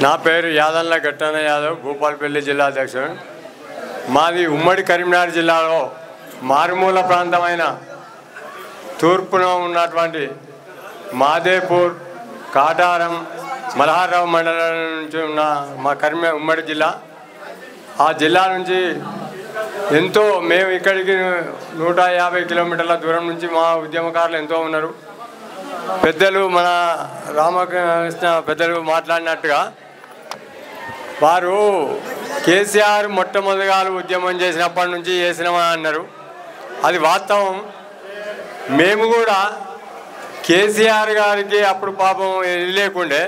నా పేరు యాదల్ల గట్టన్న యాదవ్, భూపాలపల్లి జిల్లా అధ్యక్షుడు. మాది ఉమ్మడి కరీంనగర్ జిల్లాలో మారుమూల ప్రాంతమైన తూర్పున ఉన్నటువంటి మాదేపూర్, కాటారం, మల్హార్రావు మండలం నుంచి ఉన్న మా ఉమ్మడి జిల్లా. ఆ జిల్లా నుంచి ఎంతో మేము ఇక్కడికి 150 కిలోమీటర్ల దూరం నుంచి మా ఉద్యమకారులు ఎంతో ఉన్నారు. పెద్దలు మన రామకృష్ణ పెద్దలు మాట్లాడినట్టుగా వారు కేసీఆర్ మొట్టమొదటిగా ఉద్యమం చేసినప్పటి నుంచి చేసినామని అన్నారు. అది వాస్తవం. మేము కూడా కేసీఆర్ గారికి అప్పుడు పాపం లేకుండే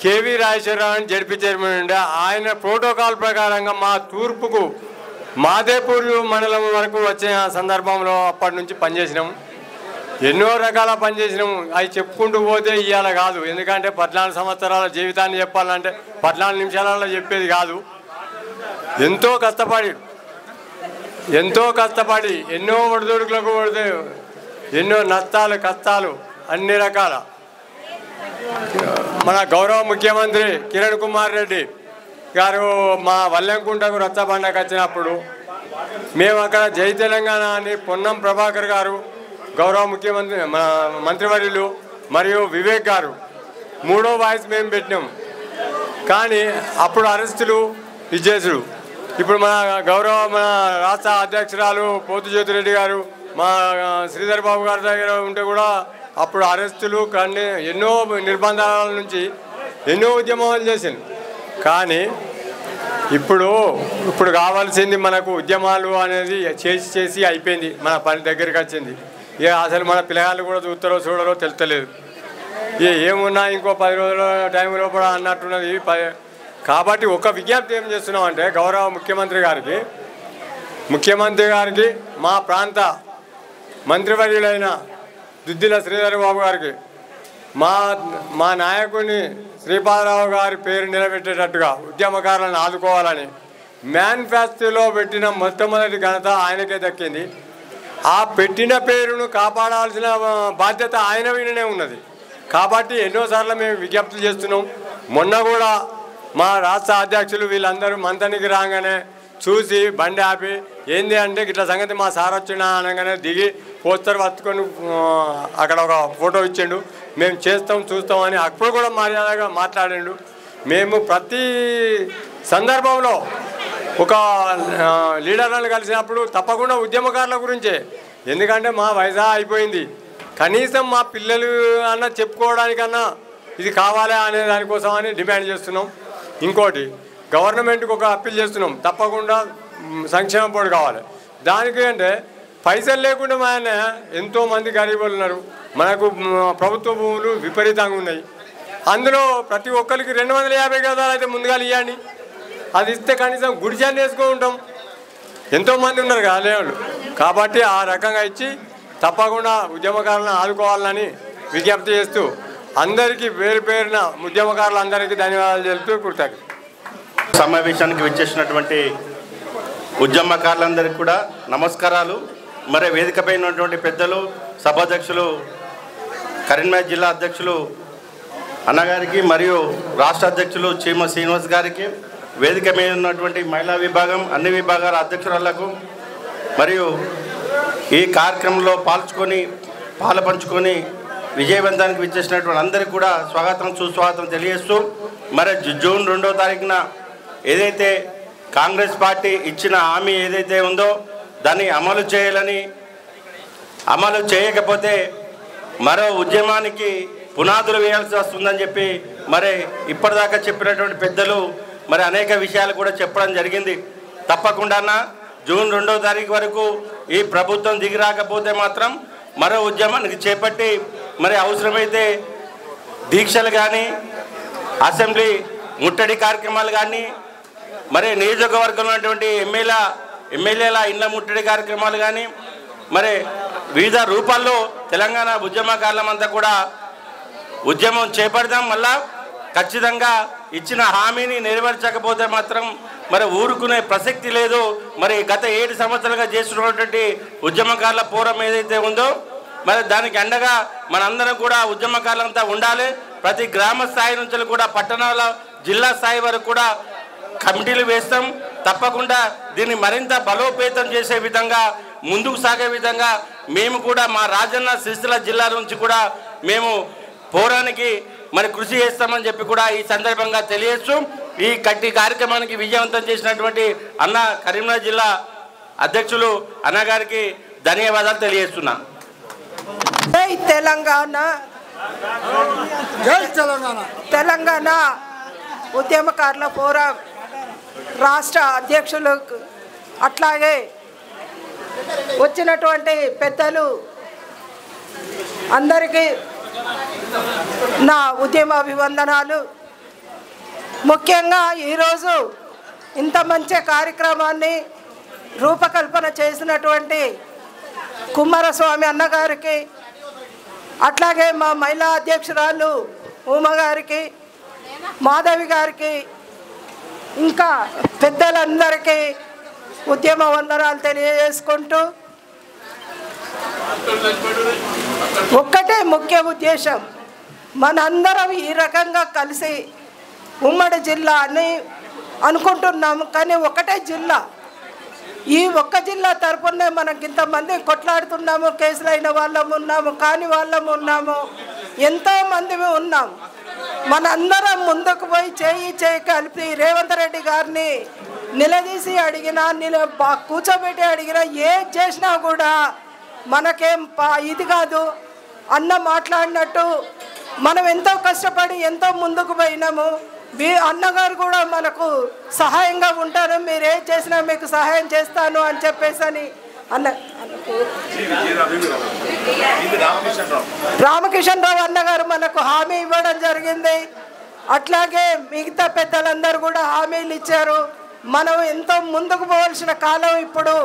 కేవీ రాజేశ్వరరావు అని జడ్పీ చైర్మన్ ఉండే. ఆయన ప్రోటోకాల్ ప్రకారంగా మా తూర్పుకు మాదేపూర్ మండలం వరకు వచ్చిన సందర్భంలో అప్పటి నుంచి పనిచేసినాము. ఎన్నో రకాల పనిచేసినాము. అవి చెప్పుకుంటూ పోతే ఇవాళ కాదు. ఎందుకంటే 14 సంవత్సరాల జీవితాన్ని చెప్పాలంటే 14 నిమిషాలలో చెప్పేది కాదు. ఎంతో కష్టపడి ఎన్నో ఒడిదొడుకులకు పడితే ఎన్నో నష్టాలు కష్టాలు అన్ని రకాల మన గౌరవ ముఖ్యమంత్రి కిరణ్ కుమార్ రెడ్డి గారు మా వల్లెంకుంటకు రచ్చబండకు వచ్చినప్పుడు మేము అక్కడ జై తెలంగాణ అని పొన్నం ప్రభాకర్ గారు, గౌరవ ముఖ్యమంత్రి మన మంత్రివర్యులు మరియు వివేక్ గారు మూడో వాయిస్ మేము పెట్టినాం. కానీ అప్పుడు అరెస్టులు విజేసుడు. ఇప్పుడు మన రాష్ట్ర అధ్యక్షురాలు పోతుజ్యోతిరెడ్డి గారు, మా శ్రీధర్ బాబు గారి దగ్గర ఉంటే కూడా అప్పుడు అరెస్టులు ఎన్నో నిర్బంధాల నుంచి ఎన్నో ఉద్యమాలు చేసింది. కానీ ఇప్పుడు కావాల్సింది మనకు ఉద్యమాలు అనేది చేసి అయిపోయింది. మన పని దగ్గరికి వచ్చింది. అసలు మన పిల్లగాళ్ళు కూడా చూస్తారో చూడరో తెలుస్తలేదు. ఏమున్నా ఇంకో 10 రోజుల టైం లోపల అన్నట్టున్నది. కాబట్టి ఒక విజ్ఞప్తి ఏం చేస్తున్నామంటే గౌరవ ముఖ్యమంత్రి గారికి మా ప్రాంత మంత్రివర్యులైన దుద్దిల శ్రీధర్ బాబు గారికి మా నాయకుడిని శ్రీపాదరావు గారి పేరు నిలబెట్టేటట్టుగా ఉద్యమకారులను ఆదుకోవాలని మేనిఫెస్టోలో పెట్టిన మొట్టమొదటి ఘనత ఆయనకే దక్కింది. ఆ పెట్టిన పేరును కాపాడాల్సిన బాధ్యత ఆయన మీదనే ఉన్నది. కాబట్టి ఎన్నోసార్లు మేము విజ్ఞప్తులు చేస్తున్నాం. మొన్న కూడా మా రాష్ట్ర అధ్యక్షులు వీళ్ళందరూ మంతనికి రాగానే చూసి బండి ఆపి ఏంది అంటే ఇట్లా సంగతి మా సార్ వచ్చినా అనగానే దిగి పోస్టర్ పట్టుకొని అక్కడ ఒక ఫోటో ఇచ్చిండు. మేము చేస్తాం చూస్తామని అప్పుడు కూడా మర్యాదగా మాట్లాడిండు. మేము ప్రతి సందర్భంలో ఒక లీడర్లను కలిసినప్పుడు తప్పకుండా ఉద్యమకారుల గురించే, ఎందుకంటే మా వయసు అయిపోయింది. కనీసం మా పిల్లలు అన్న చెప్పుకోవడానికన్నా ఇది కావాలా అనే దానికోసం అని డిమాండ్ చేస్తున్నాం. ఇంకోటి గవర్నమెంట్కి ఒక అప్పీల్ చేస్తున్నాం, తప్పకుండా సంక్షేమ బోర్డు కావాలి. దానికి అంటే పైసలు లేకుండా ఆయన ఎంతోమంది గరీబులు ఉన్నారు. మనకు ప్రభుత్వ భూములు విపరీతంగా ఉన్నాయి. అందులో ప్రతి ఒక్కరికి 250 గజాలు అయితే ముందుగా ఇవ్వండి. అది ఇస్తే కనీసం గుడిచాన్ని వేసుకుంటాం. ఎంతోమంది ఉన్నారు కాలేవాళ్ళు. కాబట్టి ఆ రకంగా ఇచ్చి తప్పకుండా ఉద్యమకారులను ఆదుకోవాలని విజ్ఞప్తి చేస్తూ అందరికీ పేరున ఉద్యమకారులందరికీ ధన్యవాదాలు తెలుపుతూ కృతజ్ఞతలు. సమావేశానికి విచ్చేసినటువంటి ఉద్యమకారులందరికీ కూడా నమస్కారాలు. మరి వేదికపై ఉన్నటువంటి పెద్దలు, సభాధ్యక్షులు, కరీంనగర్ జిల్లా అధ్యక్షులు అన్నగారికి మరియు రాష్ట్ర అధ్యక్షులు చీమ శ్రీనివాస్ గారికి, వేదిక మీద ఉన్నటువంటి మహిళా విభాగం అన్ని విభాగాల అధ్యక్షురాలకు మరియు ఈ కార్యక్రమంలో పాలుపంచుకొని విజయవంతానికి విచ్చేసినటువంటి అందరికీ కూడా స్వాగతం సుస్వాగతం తెలియజేస్తూ, మరి జూన్ 2వ తారీఖున ఏదైతే కాంగ్రెస్ పార్టీ ఇచ్చిన హామీ ఏదైతే ఉందో దాన్ని అమలు చేయాలని, అమలు చేయకపోతే మరో ఉద్యమానికి పునాదులు వేయాల్సి వస్తుందని చెప్పి మరి ఇప్పటిదాకా చెప్పినటువంటి పెద్దలు మరి అనేక విషయాలు కూడా చెప్పడం జరిగింది. తప్పకుండా జూన్ 2వ తారీఖు వరకు ఈ ప్రభుత్వం దిగి రాకపోతే మాత్రం మరో ఉద్యమానికి చేపట్టి మరి అవసరమైతే దీక్షలు కానీ, అసెంబ్లీ ముట్టడి కార్యక్రమాలు కానీ, మరి నియోజకవర్గంలో ఉన్నటువంటి ఎమ్మెల్యేల ఇళ్ల ముట్టడి కార్యక్రమాలు కానీ, మరి వివిధ రూపాల్లో తెలంగాణ ఉద్యమకారులమంతా కూడా ఉద్యమం చేపడదాం. మళ్ళా ఖచ్చితంగా ఇచ్చిన హామీని నెరవేర్చకపోతే మాత్రం మరి ఊరుకునే ప్రసక్తి లేదు. మరి గత 7 సంవత్సరాలుగా చేస్తున్నటువంటి ఉద్యమకారుల పోరాటం ఏదైతే ఉందో మరి దానికి అండగా మనందరం కూడా ఉద్యమకారులంతా ఉండాలి. ప్రతి గ్రామ స్థాయి నుంచి కూడా పట్టణాల జిల్లా స్థాయి వరకు కూడా కమిటీలు వేస్తాం. తప్పకుండా దీన్ని మరింత బలోపేతం చేసే విధంగా ముందుకు సాగే విధంగా మేము కూడా మా రాజన్న సిరిసిల్ల జిల్లా నుంచి కూడా మేము పోరానికి మరి కృషి చేస్తామని చెప్పి కూడా ఈ సందర్భంగా తెలియజేస్తూ ఈ కార్యక్రమానికి విజయవంతం చేసినటువంటి అన్న కరీంనగర్ జిల్లా అధ్యక్షులు అన్నగారికి ధన్యవాదాలు తెలియజేస్తున్నా. జై తెలంగాణ, జై తెలంగాణ. తెలంగాణ ఉద్యమకారుల ఫోరం రాష్ట్ర అధ్యక్షులు అట్లాగే వచ్చినటువంటి పెద్దలు అందరికీ నా ఉద్యమ అభివందనాలు. ముఖ్యంగా ఈరోజు ఇంత మంచి కార్యక్రమాన్ని రూపకల్పన చేసినటువంటి కుమారస్వామి అన్నగారికి, అట్లాగే మా మహిళా అధ్యక్షురాలు ఉమ గారికి, మాధవి గారికి, ఇంకా పెద్దలందరికీ ఉద్యమ వందనాలు తెలియజేసుకుంటూ ఒక్కటే ముఖ్య ఉద్దేశం, మనందరం ఈ రకంగా కలిసి ఉమ్మడి జిల్లా అని అనుకుంటున్నాము. కానీ ఒకటే జిల్లా, ఈ ఒక్క జిల్లా తరపునే మనకి ఇంతమంది కొట్లాడుతున్నాము. కేసులైన వాళ్ళము ఉన్నాము, కాని వాళ్ళము ఉన్నాము, ఎంతోమంది ఉన్నాము. మనందరం ముందుకు పోయి చేయి కలిపి రేవంత్ రెడ్డి గారిని నిలదీసి అడిగినా, కూర్చోబెట్టి అడిగినా, ఏది చేసినా కూడా మనకేం ఇది కాదు. అన్న మాట్లాడినట్టు మనం ఎంతో కష్టపడి ఎంతో ముందుకు పోయినాము. అన్నగారు కూడా మనకు సహాయంగా ఉంటారు, మీరు ఏం చేసినా మీకు సహాయం చేస్తాను అని చెప్పేసి అని రామకిషన్ రావు అన్నగారు మనకు హామీ ఇవ్వడం జరిగింది. అట్లాగే మిగతా పెద్దలందరూ కూడా హామీలు ఇచ్చారు. మనం ఎంతో ముందుకు పోవాల్సిన కాలం ఇప్పుడు.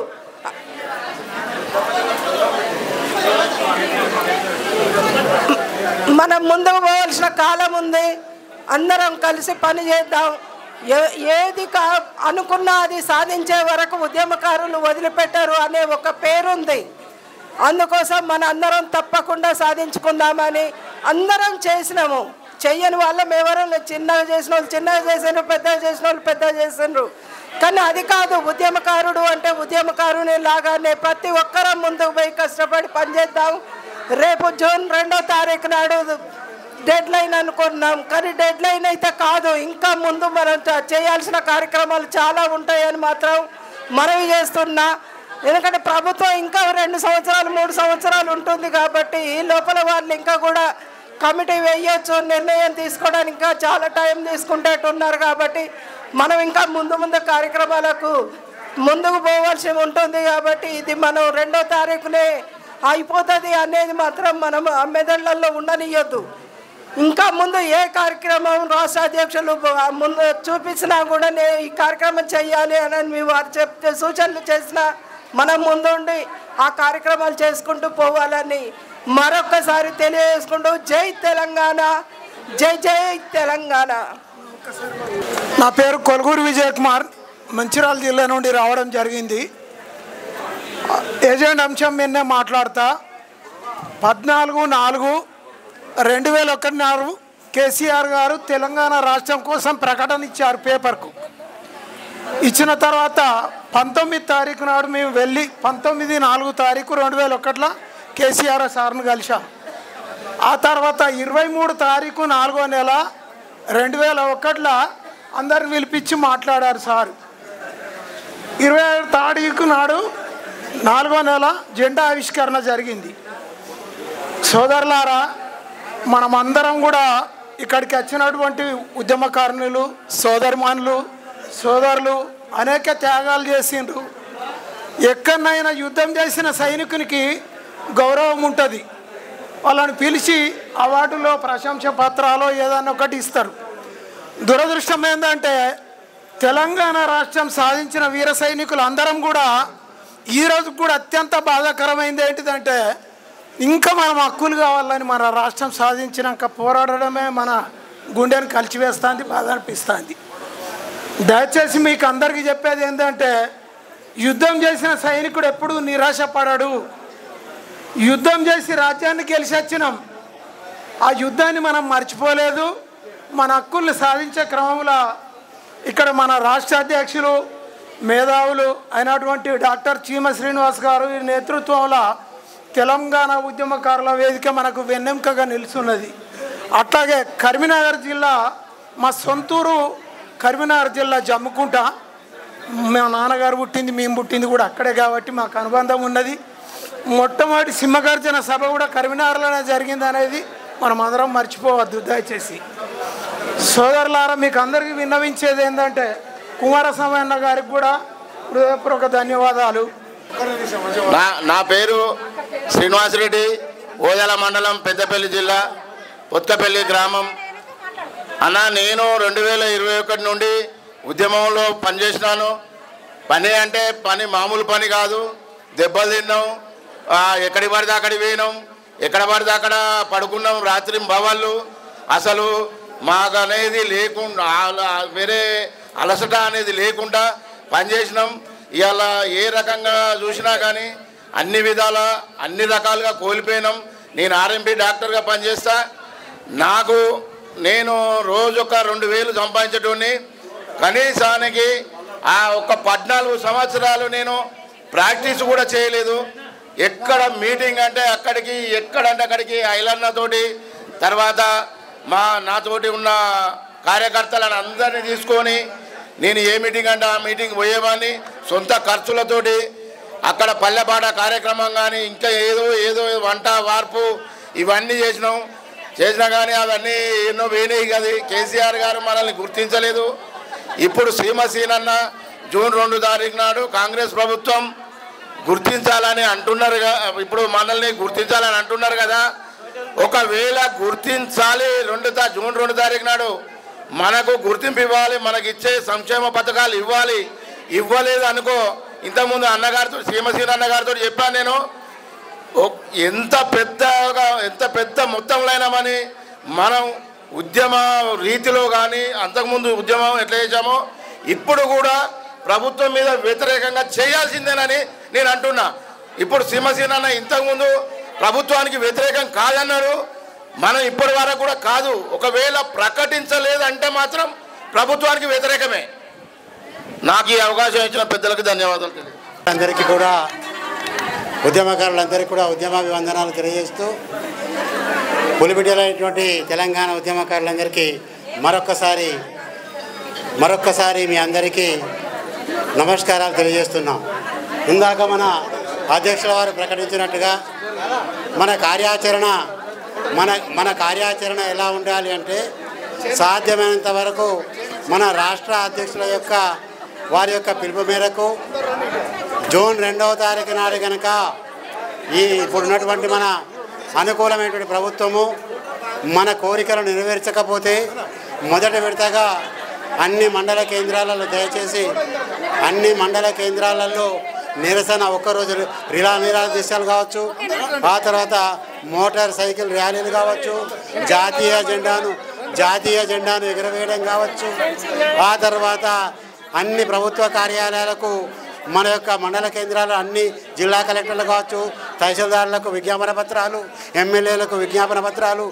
మనం ముందుకు పోవాల్సిన కాలం ఉంది. అందరం కలిసి పని చేద్దాం. ఏది అనుకున్నా అది సాధించే వరకు ఉద్యమకారులు వదిలిపెట్టారు అనే ఒక పేరుంది. అందుకోసం మన అందరం తప్పకుండా సాధించుకుందామని అందరం చేసినాము. చెయ్యని వాళ్ళం ఎవరైనా చిన్నగా చేసిన వాళ్ళు చిన్నగా చేసారు, పెద్దగా చేసిన వాళ్ళు పెద్దగా చేసినారు. కానీ అది కాదు, ఉద్యమకారుడు అంటే ఉద్యమకారుని లాగానే ప్రతి ఒక్కరం ముందుకు పోయి కష్టపడి పనిచేద్దాం. రేపు జూన్ 2వ తారీఖు నాడు డెడ్ లైన్ అనుకున్నాం, కానీ డెడ్ లైన్ అయితే కాదు. ఇంకా ముందు మనం చేయాల్సిన కార్యక్రమాలు చాలా ఉంటాయని మాత్రం మనవి చేస్తున్నా. ఎందుకంటే ప్రభుత్వం ఇంకా 2 సంవత్సరాలు 3 సంవత్సరాలు ఉంటుంది కాబట్టి ఈ లోపల వాళ్ళు ఇంకా కూడా కమిటీ వేయచ్చు, నిర్ణయం తీసుకోవడానికి ఇంకా చాలా టైం తీసుకుంటేట్టున్నారు. కాబట్టి మనం ఇంకా ముందు కార్యక్రమాలకు ముందుకు పోవాల్సి ఉంటుంది. కాబట్టి ఇది మనం 2వ తారీఖునే అయిపోతుంది అనేది మాత్రం మనం మెదళ్లలో ఉండనియొద్దు. ఇంకా ముందు ఏ కార్యక్రమం రాష్ట్ర అధ్యక్షులు ముందు చూపించినా కూడా ఈ కార్యక్రమం చేయాలి అని మీ వారు చెప్తే సూచనలు చేసినా మనం ముందుండి ఆ కార్యక్రమాలు చేసుకుంటూ పోవాలని మరొకసారి తెలియజేసుకుంటూ జై తెలంగాణ, జై జై తెలంగాణ. నా పేరు కొలుగూరు విజయ్ కుమార్, మంచిర్యాల జిల్లా నుండి రావడం జరిగింది. ఏజెంట్ అంశం మీదనే మాట్లాడతా. 14/4/2001 కేసీఆర్ గారు తెలంగాణ రాష్ట్రం కోసం ప్రకటన ఇచ్చారు పేపర్కు. ఇచ్చిన తర్వాత 19 తారీఖు నాడు మేము వెళ్ళి 19/4/2001 కేసీఆర్ సార్ను కలిసాం. ఆ తర్వాత 23 తారీఖు 4వ నెల 2001 అందరిని పిలిపించి మాట్లాడారు సార్. 27 తారీఖు నాడు 4వ నెల జెండా ఆవిష్కరణ జరిగింది. సోదరులారా, మనమందరం కూడా ఇక్కడికి వచ్చినటువంటి ఉద్యమకారులు, సోదరిమణులు, సోదరులు అనేక త్యాగాలు చేసిండ్రు. ఎక్కడైనా యుద్ధం చేసిన సైనికునికి గౌరవం ఉంటుంది. వాళ్ళని పిలిచి అవార్డులో ప్రశంస పత్రాలు ఏదైనా ఒకటి ఇస్తారు. దురదృష్టం ఏంటంటే తెలంగాణ రాష్ట్రం సాధించిన వీర సైనికులు అందరం కూడా ఈరోజు కూడా అత్యంత బాధాకరమైంది ఏంటిదంటే ఇంకా మనం హక్కులు కావాలని మన రాష్ట్రం సాధించినాక పోరాడడమే మన గుండెను కలిచివేస్తుంది, బాధ అనిపిస్తుంది. దయచేసి మీకు అందరికీ చెప్పేది ఏంటంటే యుద్ధం చేసిన సైనికుడు ఎప్పుడూ నిరాశపడడు. యుద్ధం చేసి రాజ్యాన్ని గెలిచి వచ్చినాం. ఆ యుద్ధాన్ని మనం మర్చిపోలేదు. మన హక్కుల్ని సాధించే క్రమంలో ఇక్కడ మన రాష్ట్ర అధ్యక్షులు మేధావులు అయినటువంటి డాక్టర్ చీమ శ్రీనివాస్ గారు ఈ నేతృత్వంలో తెలంగాణ ఉద్యమకారుల వేదిక మనకు వెన్నెముకగా నిలుస్తున్నది. అట్లాగే కరీంనగర్ జిల్లా మా సొంతూరు కరీంనగర్ జిల్లా జమ్ముకుంట. మా నాన్నగారు పుట్టింది మేము పుట్టింది కూడా అక్కడే కాబట్టి మాకు అనుబంధం ఉన్నది. మొట్టమొదటి సింహగర్జన సభ కూడా కరీంనగర్లోనే జరిగింది అనేది మనం అందరం మర్చిపోవద్దు దయచేసి. సోదరులారా, మీకు అందరికీ విన్నవించేది ఏంటంటే కుమారస్వామి అన్న గారికి కూడా హృదయపూర్వక ధన్యవాదాలు. నా పేరు శ్రీనివాసరెడ్డి, ఓదెల మండలం, పెద్దపల్లి జిల్లా, పొత్కపల్లి గ్రామం. అన్న, నేను 2021 నుండి ఉద్యమంలో పనిచేసినాను. పని అంటే పని మామూలు పని కాదు. దెబ్బలు తిన్నాం, ఎక్కడికి పడితే అక్కడికి పోయినాం, ఎక్కడ పడితే అక్కడ పడుకున్నాం, రాత్రి భవాళ్ళు. అసలు మాకు అనేది లేకుండా, వేరే అలసట అనేది లేకుండా పనిచేసినాం. ఇవాళ ఏ రకంగా చూసినా కానీ అన్ని విధాల అన్ని రకాలుగా కోల్పోయినాం. నేను ఆర్ఎంపీ డాక్టర్గా పనిచేస్తా. నేను రోజు ఒక 2000 సంపాదించేటోని. కనీసానికి ఆ ఒక 14 సంవత్సరాలు నేను ప్రాక్టీస్ కూడా చేయలేదు. ఎక్కడ మీటింగ్ అంటే అక్కడికి, ఎక్కడంటే అక్కడికి ఐలన్నతోటి, తర్వాత నాతోటి ఉన్న కార్యకర్తలను అందరినీ తీసుకొని నేను ఏ మీటింగ్ అంటే ఆ మీటింగ్ పోయేవాడిని. సొంత ఖర్చులతోటి అక్కడ పల్లెపాట కార్యక్రమం కానీ ఇంకా ఏదో వంట వార్పు ఇవన్నీ చేసినా కానీ అవన్నీ ఎన్నో పోయినాయి కదా. కేసీఆర్ గారు మనల్ని గుర్తించలేదు. ఇప్పుడు సీమసీనన్న జూన్ 2 తారీఖు నాడు కాంగ్రెస్ ప్రభుత్వం గుర్తించాలని అంటున్నారు. ఇప్పుడు మనల్ని గుర్తించాలని అంటున్నారు కదా. ఒకవేళ గుర్తించాలి, జూన్ 2 తారీఖు నాడు మనకు గుర్తింపు ఇవ్వాలి, మనకి ఇచ్చే సంక్షేమ పథకాలు ఇవ్వాలి. ఇవ్వలేదు అనుకో, ఇంతకుముందు అన్నగారితో సీమసీన అన్నగారితో చెప్పాను నేను, ఎంత పెద్ద మొత్తంలో అయినామని మనం ఉద్యమ రీతిలో కానీ అంతకుముందు ఉద్యమం ఎట్లా చేశామో ఇప్పుడు కూడా ప్రభుత్వం మీద వ్యతిరేకంగా చేయాల్సిందేనని నేను అంటున్నా. ఇప్పుడు సీమసీన అన్న ఇంతకుముందు ప్రభుత్వానికి వ్యతిరేకం కాదన్నారు, మనం ఇప్పటి వరకు కూడా కాదు. ఒకవేళ ప్రకటించలేదంటే మాత్రం ప్రభుత్వానికి వ్యతిరేకమే. నాకు ఈ అవకాశం ఇచ్చిన పెద్దలకు ధన్యవాదాలు తెలియదు. అందరికీ కూడా, ఉద్యమకారులందరికీ కూడా ఉద్యమాభివందనాలు తెలియజేస్తూ, పులిబిడ్డలైనటువంటి తెలంగాణ ఉద్యమకారులందరికీ మరొక్కసారి మీ అందరికీ నమస్కారాలు తెలియజేస్తున్నాం. ఇందాక మన అధ్యక్షుల వారు ప్రకటించినట్టుగా మన కార్యాచరణ ఎలా ఉండాలి అంటే, సాధ్యమైనంత వరకు మన రాష్ట్ర అధ్యక్షుల వారి యొక్క పిలుపు మేరకు జూన్ 2వ తారీఖు నాడు కనుక ఇప్పుడున్నటువంటి మన అనుకూలమైనటువంటి ప్రభుత్వము మన కోరికలను నెరవేర్చకపోతే మొదటి విడతగా అన్ని మండల కేంద్రాలలో దయచేసి అన్ని మండల కేంద్రాలలో నిరసన ఒక్కరోజు నిరాదీశాలు కావచ్చు, ఆ తర్వాత మోటార్ సైకిల్ ర్యాలీలు కావచ్చు, జాతీయ జెండాను ఎగురవేయడం కావచ్చు, ఆ తర్వాత అన్ని ప్రభుత్వ కార్యాలయాలకు మన యొక్క మండల కేంద్రాలు అన్ని జిల్లా కలెక్టర్లు కావచ్చు, తహసీల్దారులకు విజ్ఞాపన పత్రాలు, ఎమ్మెల్యేలకు విజ్ఞాపన పత్రాలు,